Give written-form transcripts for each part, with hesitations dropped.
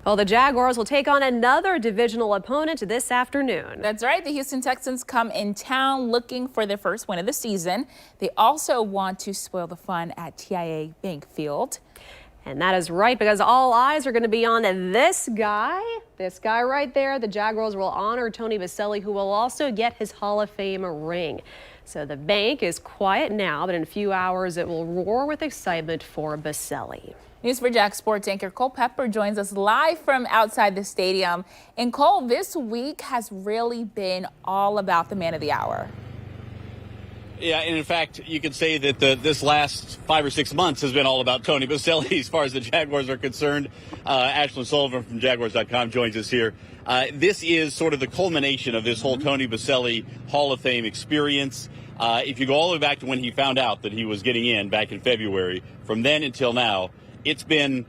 Well, the Jaguars will take on another divisional opponent this afternoon. That's right. The Houston Texans come in town looking for their first win of the season. They also want to spoil the fun at TIAA Bank Field. And that is right, because all eyes are going to be on this guy right there. The Jaguars will honor Tony Boselli, who will also get his Hall of Fame ring. So the bank is quiet now, but in a few hours it will roar with excitement for Boselli. News4JAX Sports anchor Cole Pepper joins us live from outside the stadium. And Cole, this week has really been all about the man of the hour. Yeah, and in fact, you could say that this last 5 or 6 months has been all about Tony Boselli as far as the Jaguars are concerned. Ashlyn Sullivan from Jaguars.com joins us here. This is sort of the culmination of this whole Tony Boselli Hall of Fame experience. If you go all the way back to when he found out that he was getting in back in February, from then until now, it's been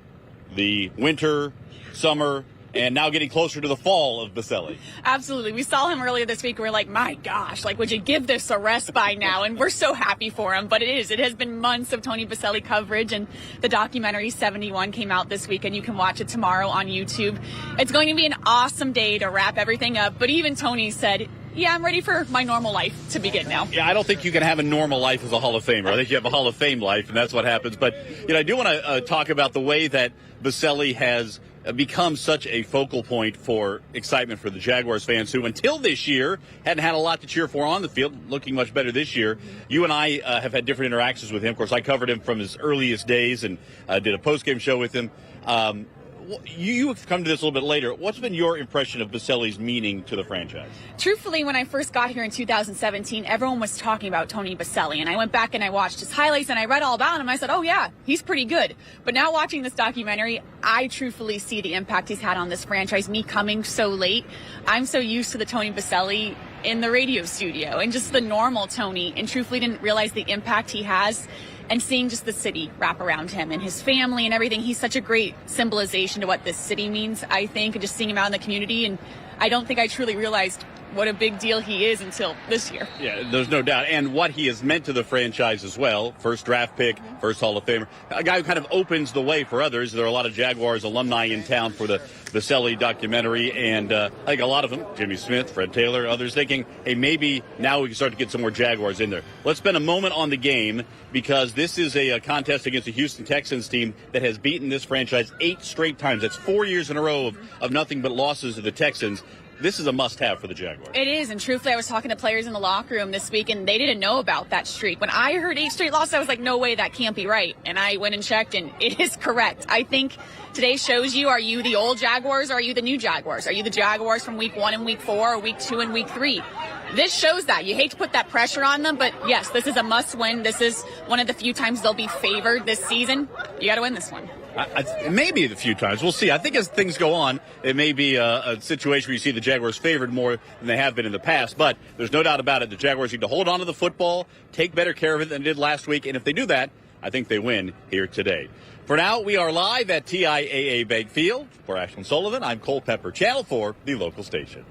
the winter, summer, and now getting closer to the fall of Boselli. Absolutely. We saw him earlier this week. We're like, my gosh, like, would you give this a rest by now? And we're so happy for him. But it has been months of Tony Boselli coverage, and the documentary 71 came out this week, and you can watch it tomorrow on YouTube. It's going to be an awesome day to wrap everything up. But even Tony said, yeah, I'm ready for my normal life to begin now. Yeah, I don't think you can have a normal life as a Hall of Famer. I think you have a Hall of Fame life, and that's what happens. But, I do want to talk about the way that Boselli has become such a focal point for excitement for the Jaguars fans, who until this year hadn't had a lot to cheer for on the field, looking much better this year. You and I have had different interactions with him. Of course, I covered him from his earliest days and did a post-game show with him. You've come to this a little bit later. What's been your impression of Boselli's meaning to the franchise? Truthfully, when I first got here in 2017, everyone was talking about Tony Boselli, and I went back and I watched his highlights and I read all about him. I said, oh yeah, he's pretty good. But now watching this documentary, I truthfully see the impact he's had on this franchise. Me coming so late, I'm so used to the Tony Boselli in the radio studio and just the normal Tony, and truthfully didn't realize the impact he has. And seeing just the city wrap around him and his family and everything, he's such a great symbolization to what this city means, I think, and just seeing him out in the community. And I don't think I truly realized what a big deal he is until this year. Yeah, there's no doubt. And what he has meant to the franchise as well. First draft pick, first Hall of Famer. A guy who kind of opens the way for others. There are a lot of Jaguars alumni in town for the Boselli documentary. And I think a lot of them, Jimmy Smith, Fred Taylor, others thinking, hey, maybe now we can start to get some more Jaguars in there. Let's spend a moment on the game, because this is a contest against the Houston Texans team that has beaten this franchise 8 straight times. That's 4 years in a row of nothing but losses to the Texans. This is a must-have for the Jaguars. It is, and truthfully, I was talking to players in the locker room this week, and they didn't know about that streak. When I heard 8 straight losses, I was like, no way, that can't be right. And I went and checked, and it is correct. I think today shows you, are you the old Jaguars, or are you the new Jaguars? Are you the Jaguars from week 1 and week 4, or week 2 and week 3? This shows that. You hate to put that pressure on them, but yes, this is a must-win. This is one of the few times they'll be favored this season. You got to win this one. It may be the few times. We'll see. I think as things go on, it may be a situation where you see the Jaguars favored more than they have been in the past. But there's no doubt about it. The Jaguars need to hold on to the football, take better care of it than they did last week. And if they do that, I think they win here today. For now, we are live at TIAA Bank Field. For Ashlyn Sullivan, I'm Cole Pepper, Channel 4, the local station.